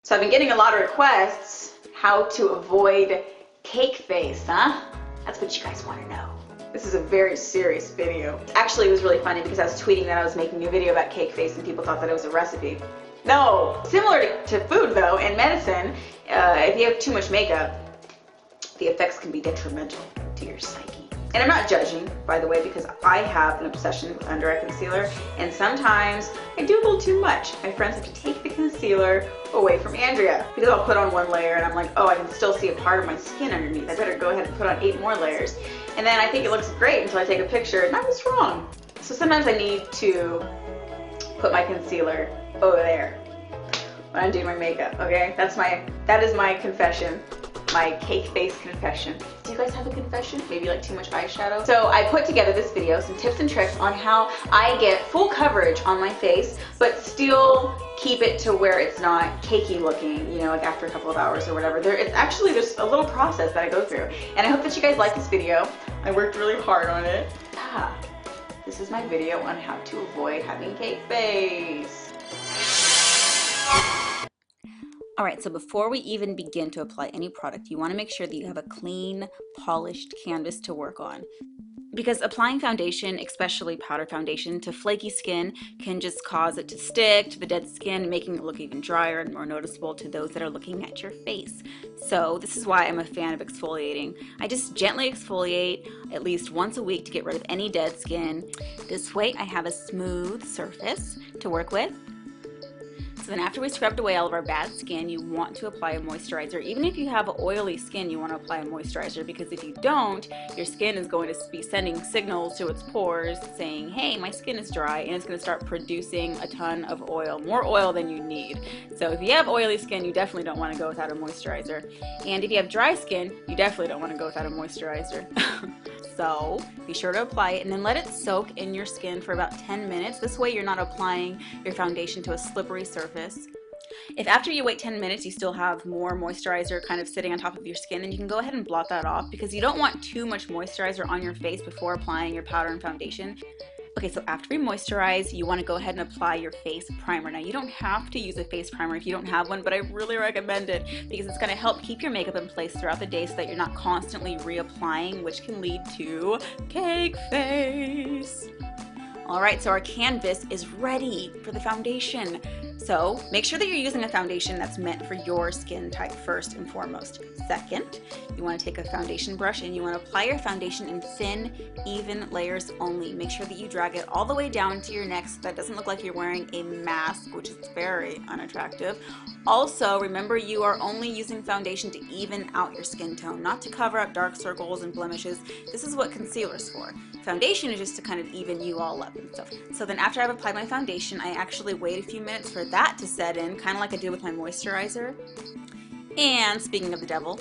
So I've been getting a lot of requests how to avoid cake face, huh? That's what you guys want to know. This is a very serious video. Actually, it was really funny because I was tweeting that I was making a video about cake face and people thought that it was a recipe. No! Similar to food though, and medicine, if you have too much makeup, the effects can be detrimental to your psyche. And I'm not judging, by the way, because I have an obsession with under eye concealer, and sometimes I do a little too much. My friends have to take the concealer away from Andrea because I'll put on one layer and I'm like, oh, I can still see a part of my skin underneath. I better go ahead and put on 8 more layers. And then I think it looks great until I take a picture and I was wrong. So sometimes I need to put my concealer over there when I'm doing my makeup, okay? That is my confession. My cake face confession. Do you guys have a confession? Maybe like too much eyeshadow? So I put together this video, some tips and tricks on how I get full coverage on my face, but still keep it to where it's not cakey looking, you know, like after a couple of hours or whatever. There's a little process that I go through. And I hope that you guys like this video. I worked really hard on it. This is my video on how to avoid having cake face. Alright, so before we even begin to apply any product, you want to make sure that you have a clean, polished canvas to work on. Because applying foundation, especially powder foundation, to flaky skin can just cause it to stick to the dead skin, making it look even drier and more noticeable to those that are looking at your face. So this is why I'm a fan of exfoliating. I just gently exfoliate at least once a week to get rid of any dead skin. This way I have a smooth surface to work with. So then after we scrubbed away all of our bad skin, you want to apply a moisturizer. Even if you have oily skin, you want to apply a moisturizer, because if you don't, your skin is going to be sending signals to its pores saying, hey, my skin is dry, and it's going to start producing a ton of oil, more oil than you need. So if you have oily skin, you definitely don't want to go without a moisturizer. And if you have dry skin, you definitely don't want to go without a moisturizer. So be sure to apply it and then let it soak in your skin for about 10 minutes. This way you're not applying your foundation to a slippery surface. If after you wait 10 minutes you still have more moisturizer kind of sitting on top of your skin, then you can go ahead and blot that off, because you don't want too much moisturizer on your face before applying your powder and foundation. Okay, so after we moisturize, you want to go ahead and apply your face primer. Now, you don't have to use a face primer if you don't have one, but I really recommend it because it's going to help keep your makeup in place throughout the day so that you're not constantly reapplying, which can lead to cake face. Alright, so our canvas is ready for the foundation. So make sure that you're using a foundation that's meant for your skin type first and foremost. Second, you want to take a foundation brush and you want to apply your foundation in thin, even layers only. Make sure that you drag it all the way down to your neck so that it doesn't look like you're wearing a mask, which is very unattractive. Also, remember, you are only using foundation to even out your skin tone, not to cover up dark circles and blemishes. This is what concealer is for. Foundation is just to kind of even you all up and stuff. So then after I've applied my foundation, I actually wait a few minutes for that to set in, kind of like I did with my moisturizer. And speaking of the devil,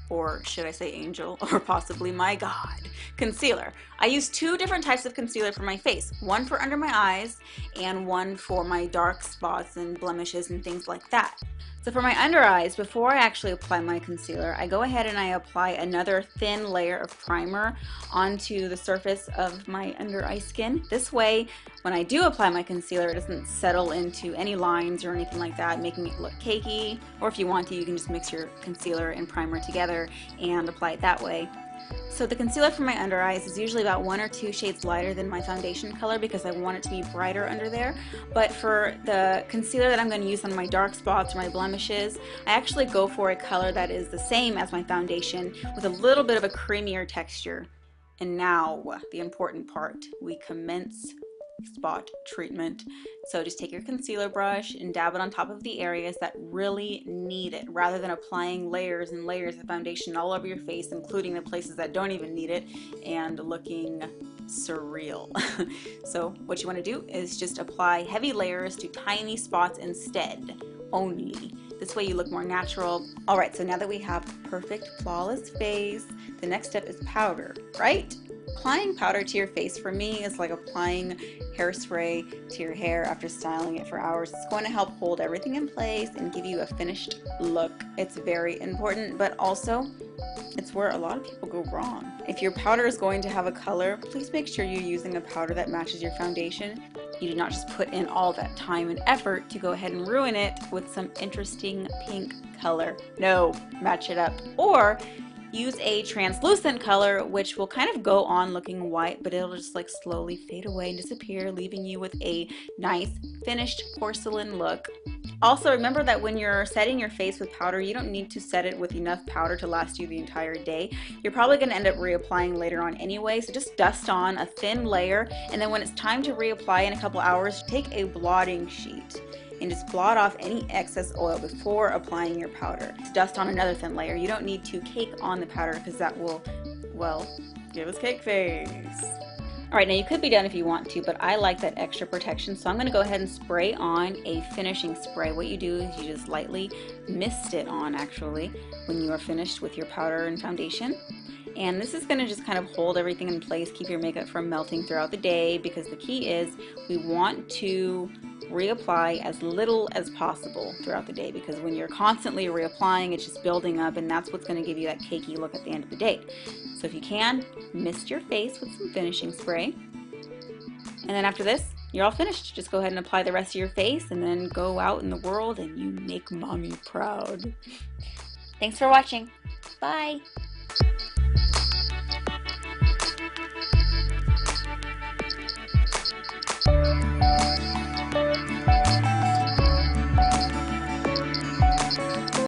or should I say angel, or possibly my God, concealer. I use 2 different types of concealer for my face. One for under my eyes and one for my dark spots and blemishes and things like that. So for my under eyes, before I actually apply my concealer, I go ahead and I apply another thin layer of primer onto the surface of my under eye skin. This way, when I do apply my concealer, it doesn't settle into any lines or anything like that, making it look cakey. Or if you want to, you can just mix your concealer and primer together and apply it that way. So the concealer for my under eyes is usually about 1 or 2 shades lighter than my foundation color because I want it to be brighter under there. But for the concealer that I'm going to use on my dark spots or my blemishes, I actually go for a color that is the same as my foundation with a little bit of a creamier texture. And now, the important part, we commence spot treatment. So just take your concealer brush and dab it on top of the areas that really need it, rather than applying layers and layers of foundation all over your face, including the places that don't even need it, and looking surreal. So what you want to do is just apply heavy layers to tiny spots instead, only. This way you look more natural. Alright, so now that we have perfect, flawless face, the next step is powder, right? Applying powder to your face for me is like applying hairspray to your hair after styling it for hours. It's going to help hold everything in place and give you a finished look. It's very important, but also it's where a lot of people go wrong. If your powder is going to have a color, please make sure you're using a powder that matches your foundation. you do not just put in all that time and effort to go ahead and ruin it with some interesting pink color. No, match it up. Or use a translucent color, which will kind of go on looking white, but it'll just like slowly fade away and disappear, leaving you with a nice finished porcelain look. Also, remember that when you're setting your face with powder, you don't need to set it with enough powder to last you the entire day. You're probably going to end up reapplying later on anyway, so just dust on a thin layer, and then when it's time to reapply in a couple hours, take a blotting sheet and just blot off any excess oil before applying your powder. Just dust on another thin layer. You don't need to cake on the powder because that will, well, give us cake face. All right, now you could be done if you want to, but I like that extra protection, so I'm gonna go ahead and spray on a finishing spray. What you do is you just lightly mist it on, actually, when you are finished with your powder and foundation. And this is gonna just kind of hold everything in place, keep your makeup from melting throughout the day, because the key is we want to reapply as little as possible throughout the day, because when you're constantly reapplying, it's just building up, and that's what's going to give you that cakey look at the end of the day. So if you can, mist your face with some finishing spray, and then after this, you're all finished. Just go ahead and apply the rest of your face, and then go out in the world and you make mommy proud. Thanks for watching. Bye.